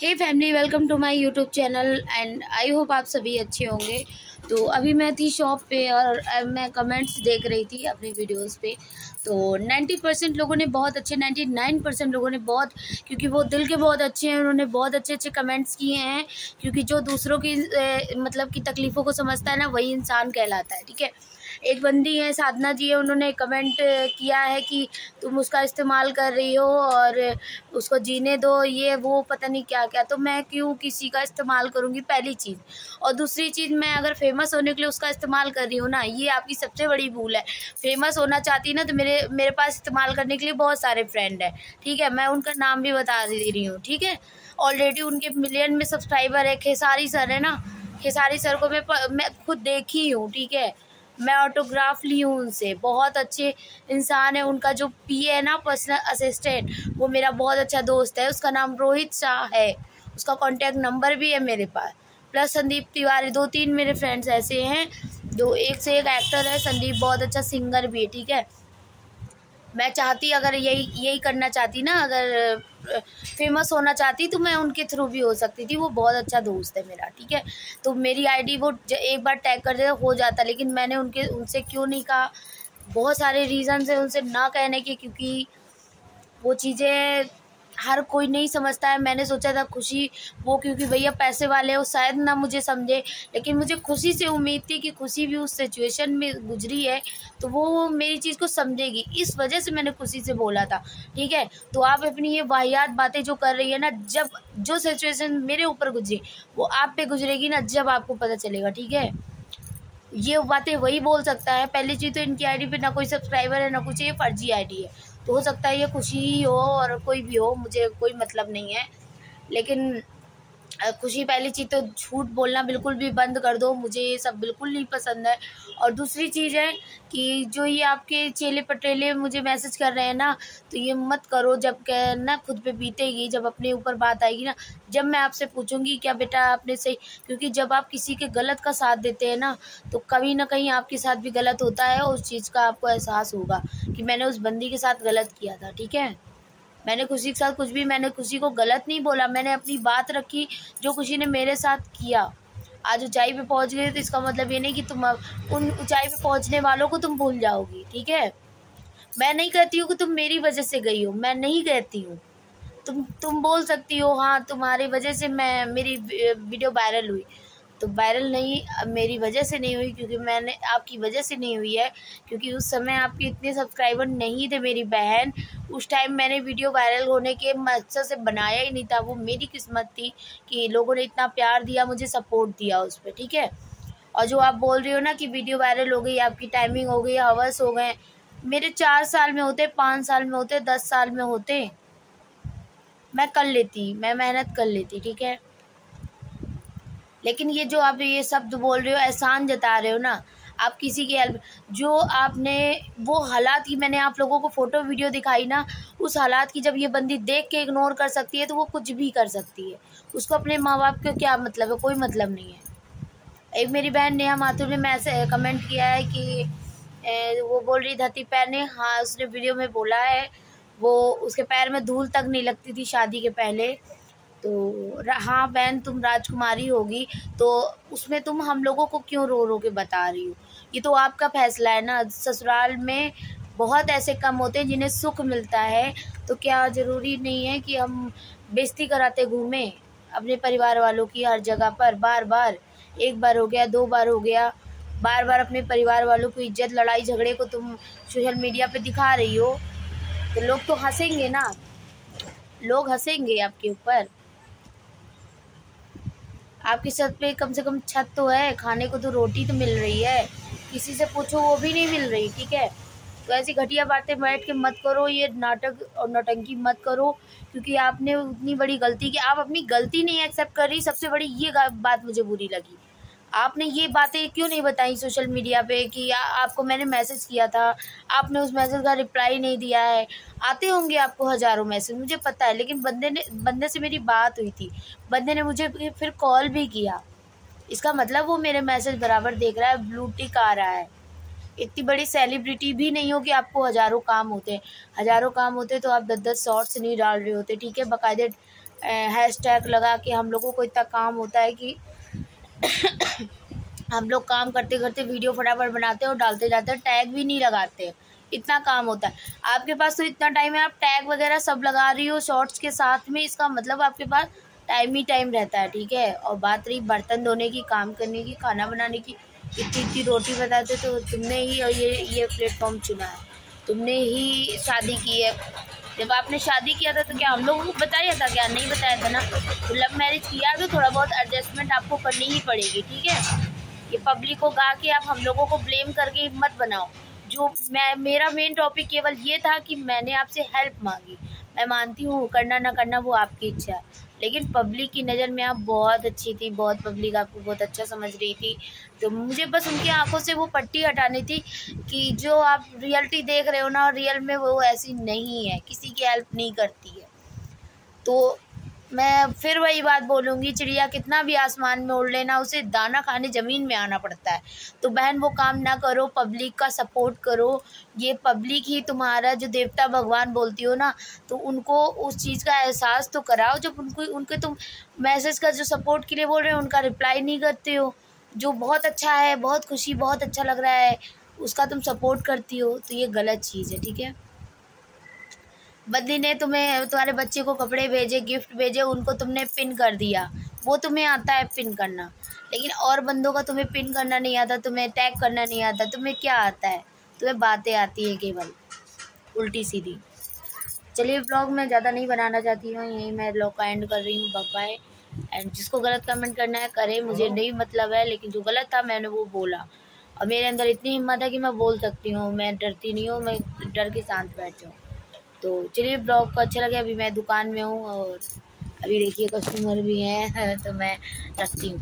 Hey family, welcome to my YouTube channel and I hope आप सभी अच्छे होंगे। तो अभी मैं थी शॉप पे और मैं कमेंट्स देख रही थी अपनी वीडियोस पे। तो 90% लोगों ने बहुत अच्छे, 99% लोगों ने बहुत, क्योंकि वो दिल के बहुत अच्छे हैं, उन्होंने बहुत अच्छे अच्छे कमेंट्स किए हैं। क्योंकि जो दूसरों की मतलब की तकलीफ़ों को समझता है ना, वही इंसान कहलाता है। ठीक है। एक बंदी है, साधना जी है, उन्होंने कमेंट किया है कि तुम उसका इस्तेमाल कर रही हो और उसको जीने दो, ये वो पता नहीं क्या क्या। तो मैं क्यों किसी का इस्तेमाल करूँगी, पहली चीज़। और दूसरी चीज़, मैं अगर फेमस होने के लिए उसका इस्तेमाल कर रही हूँ ना, ये आपकी सबसे बड़ी भूल है। फेमस होना चाहती ना तो मेरे पास इस्तेमाल करने के लिए बहुत सारे फ्रेंड हैं। ठीक है, मैं उनका नाम भी बता दे रही हूँ। ठीक है, ऑलरेडी उनके मिलियन में सब्सक्राइबर है। खेसारी सर है ना, खेसारी सर को मैं खुद देखी हूँ। ठीक है, मैं ऑटोग्राफ ली हूँ उनसे। बहुत अच्छे इंसान है। उनका जो पीए है ना, पर्सनल असिस्टेंट, वो मेरा बहुत अच्छा दोस्त है। उसका नाम रोहित शाह है। उसका कॉन्टैक्ट नंबर भी है मेरे पास। प्लस संदीप तिवारी, 2-3 मेरे फ्रेंड्स ऐसे हैं जो एक से एक एक्टर है। संदीप बहुत अच्छा सिंगर भी है। ठीक है, मैं चाहती, अगर यही करना चाहती ना, अगर फेमस होना चाहती तो मैं उनके थ्रू भी हो सकती थी। वो बहुत अच्छा दोस्त है मेरा। ठीक है, तो मेरी आईडी वो एक बार टैग कर देता हो जाता, लेकिन मैंने उनसे क्यों नहीं कहा। बहुत सारे रीज़न्स हैं उनसे ना कहने के, क्योंकि वो चीज़ें हर कोई नहीं समझता है। मैंने सोचा था खुशी, वो क्योंकि भैया पैसे वाले हो शायद ना मुझे समझे, लेकिन मुझे खुशी से उम्मीद थी कि खुशी भी उस सिचुएशन में गुजरी है तो वो मेरी चीज़ को समझेगी। इस वजह से मैंने खुशी से बोला था। ठीक है, तो आप अपनी ये वाहियात बातें जो कर रही है ना, जब जो सिचुएशन मेरे ऊपर गुजरी वो आप पे गुजरेगी ना, जब आपको पता चलेगा। ठीक है, ये बातें वही बोल सकता है। पहली चीज़ तो इनकी आईडी पे ना कोई सब्सक्राइबर है ना कुछ, ये फर्जी आईडी है। तो हो सकता है ये खुशी ही हो और कोई भी हो, मुझे कोई मतलब नहीं है। लेकिन खुशी, पहली चीज़ तो झूठ बोलना बिल्कुल भी बंद कर दो, मुझे ये सब बिल्कुल नहीं पसंद है। और दूसरी चीज़ है कि जो ये आपके चेले पटेले मुझे मैसेज कर रहे हैं ना, तो ये मत करो। जब ना खुद पे बीतेगी, जब अपने ऊपर बात आएगी ना, जब मैं आपसे पूछूंगी क्या बेटा आपने सही, क्योंकि जब आप किसी के गलत का साथ देते हैं ना, तो कभी ना कहीं आपके साथ भी गलत होता है। उस चीज़ का आपको एहसास होगा कि मैंने उस बंदी के साथ गलत किया था। ठीक है, मैंने खुशी के साथ कुछ भी, मैंने खुशी को गलत नहीं बोला, मैंने अपनी बात रखी जो खुशी ने मेरे साथ किया। आज ऊंचाई पे पहुंच गए तो इसका मतलब ये नहीं कि तुम उन ऊंचाई पे पहुंचने वालों को तुम भूल जाओगी। ठीक है, मैं नहीं कहती हूँ कि तुम मेरी वजह से गई हो, मैं नहीं कहती हूँ। तुम बोल सकती हो हाँ तुम्हारी वजह से मेरी वीडियो वायरल हुई, तो वायरल नहीं, मेरी वजह से नहीं हुई, क्योंकि मैंने आपकी वजह से नहीं हुई है। क्योंकि उस समय आपके इतने सब्सक्राइबर नहीं थे मेरी बहन। उस टाइम मैंने वीडियो वायरल होने के मकसद से बनाया ही नहीं था। वो मेरी किस्मत थी कि लोगों ने इतना प्यार दिया, मुझे सपोर्ट दिया उस पर। ठीक है, और जो आप बोल रही हो ना कि वीडियो वायरल हो गई, आपकी टाइमिंग हो गई, हवस हो गए, मेरे 4 साल में होते, 5 साल में होते, 10 साल में होते, मैं कर लेती, मैं मेहनत कर लेती। ठीक है, लेकिन ये जो आप ये शब्द बोल रहे हो, एहसान जता रहे हो ना, आप किसी की हेल्प, जो आपने वो हालात की मैंने आप लोगों को फ़ोटो वीडियो दिखाई ना, उस हालात की जब ये बंदी देख के इग्नोर कर सकती है तो वो कुछ भी कर सकती है। उसको अपने माँ बाप को क्या मतलब है, कोई मतलब नहीं है। एक मेरी बहन नेहा माथुर ने मैसेज कमेंट किया है कि वो बोल रही धरती पैर ने, हाँ उसने वीडियो में बोला है, वो उसके पैर में धूल तक नहीं लगती थी शादी के पहले। तो हाँ बहन, तुम राजकुमारी होगी तो उसमें तुम हम लोगों को क्यों रो रो के बता रही हो, ये तो आपका फैसला है ना। ससुराल में बहुत ऐसे कम होते हैं जिन्हें सुख मिलता है, तो क्या ज़रूरी नहीं है कि हम बेइज्जती कराते घूमें अपने परिवार वालों की हर जगह पर। बार बार, एक बार हो गया, 2 बार हो गया, बार बार अपने परिवार वालों को इज्जत, लड़ाई झगड़े को तुम सोशल मीडिया पे दिखा रही हो, तो लोग तो हंसेंगे ना, लोग हंसेंगे आपके ऊपर। आपकी छत पे कम से कम छत तो है, खाने को तो रोटी तो मिल रही है, किसी से पूछो वो भी नहीं मिल रही। ठीक है, तो ऐसी घटिया बातें बैठ के मत करो, ये नाटक और नौटंकी मत करो, क्योंकि आपने उतनी बड़ी गलती की, आप अपनी गलती नहीं एक्सेप्ट कर रही। सबसे बड़ी ये बात मुझे बुरी लगी, आपने ये बातें क्यों नहीं बताई सोशल मीडिया पे कि आपको मैंने मैसेज किया था, आपने उस मैसेज का रिप्लाई नहीं दिया है। आते होंगे आपको हज़ारों मैसेज, मुझे पता है, लेकिन बंदे से मेरी बात हुई थी, बंदे ने मुझे फिर कॉल भी किया, इसका मतलब वो मेरे मैसेज बराबर देख रहा है, ब्लू टिक आ रहा है। इतनी बड़ी सेलिब्रिटी भी नहीं हो कि आपको हज़ारों काम होते हैं। हज़ारों काम होते तो आप 10-10 शॉर्ट्स नहीं डाल रहे होते। ठीक है, बाकायदे हैशटैग लगा के हम लोगों को इतना काम होता है कि हम लोग काम करते करते वीडियो फटाफट बनाते हैं और डालते जाते हैं, टैग भी नहीं लगाते, इतना काम होता है। आपके पास तो इतना टाइम है, आप टैग वगैरह सब लगा रही हो शॉर्ट्स के साथ में, इसका मतलब आपके पास टाइम ही टाइम रहता है, ठीक है। और बात रही बर्तन धोने की, काम करने की, खाना बनाने की, इतनी इतनी रोटी बताते, तो तुमने ही ये प्लेटफॉर्म चुना है, तुमने ही शादी की है। जब आपने शादी किया था तो क्या हम लोगों को बताया था? क्या नहीं बताया था ना। तो लव मैरिज किया तो थोड़ा बहुत एडजस्टमेंट आपको करनी ही पड़ेगी, ठीक है। ये पब्लिक को गा के आप हम लोगों को ब्लेम करके मत बनाओ। जो मेरा मेन टॉपिक केवल ये था कि मैंने आपसे हेल्प मांगी, मैं मानती हूँ करना ना करना वो आपकी इच्छा है, लेकिन पब्लिक की नज़र में आप बहुत अच्छी थी, बहुत पब्लिक आपको बहुत अच्छा समझ रही थी। तो मुझे बस उनकी आंखों से वो पट्टी हटानी थी कि जो आप रियलिटी देख रहे हो ना, रियल में वो ऐसी नहीं है, किसी की हेल्प नहीं करती है। तो मैं फिर वही बात बोलूँगी, चिड़िया कितना भी आसमान में उड़ लेना, उसे दाना खाने ज़मीन में आना पड़ता है। तो बहन वो काम ना करो, पब्लिक का सपोर्ट करो। ये पब्लिक ही तुम्हारा जो देवता भगवान बोलती हो ना, तो उनको उस चीज़ का एहसास तो कराओ। जब उनके तुम मैसेज का जो सपोर्ट के लिए बोल रहे हो उनका रिप्लाई नहीं करते हो, जो बहुत अच्छा है, बहुत खुशी, बहुत अच्छा लग रहा है, उसका तुम सपोर्ट करती हो, तो ये गलत चीज़ है, ठीक है। बदली ने तुम्हारे बच्चे को कपड़े भेजे, गिफ्ट भेजे, उनको तुमने पिन कर दिया, वो तुम्हें आता है पिन करना, लेकिन और बंदों का तुम्हें पिन करना नहीं आता, तुम्हें टैग करना नहीं आता। तुम्हें क्या आता है? तुम्हें बातें आती है केवल उल्टी सीधी। चलिए ब्लॉग मैं ज़्यादा नहीं बनाना चाहती हूँ, यहीं मैं ब्लॉग का एंड कर रही हूँ। बाय। एंड जिसको गलत कमेंट करना है करे, मुझे नहीं मतलब है, लेकिन जो गलत था मैंने वो बोला, और मेरे अंदर इतनी हिम्मत है कि मैं बोल सकती हूँ, मैं डरती नहीं हूँ, मैं डर के शांत बैठ जाऊँ। तो चलिए ब्लॉग को अच्छा लगे। अभी मैं दुकान में हूँ और अभी देखिए कस्टमर भी हैं तो मैं रखती हूँ।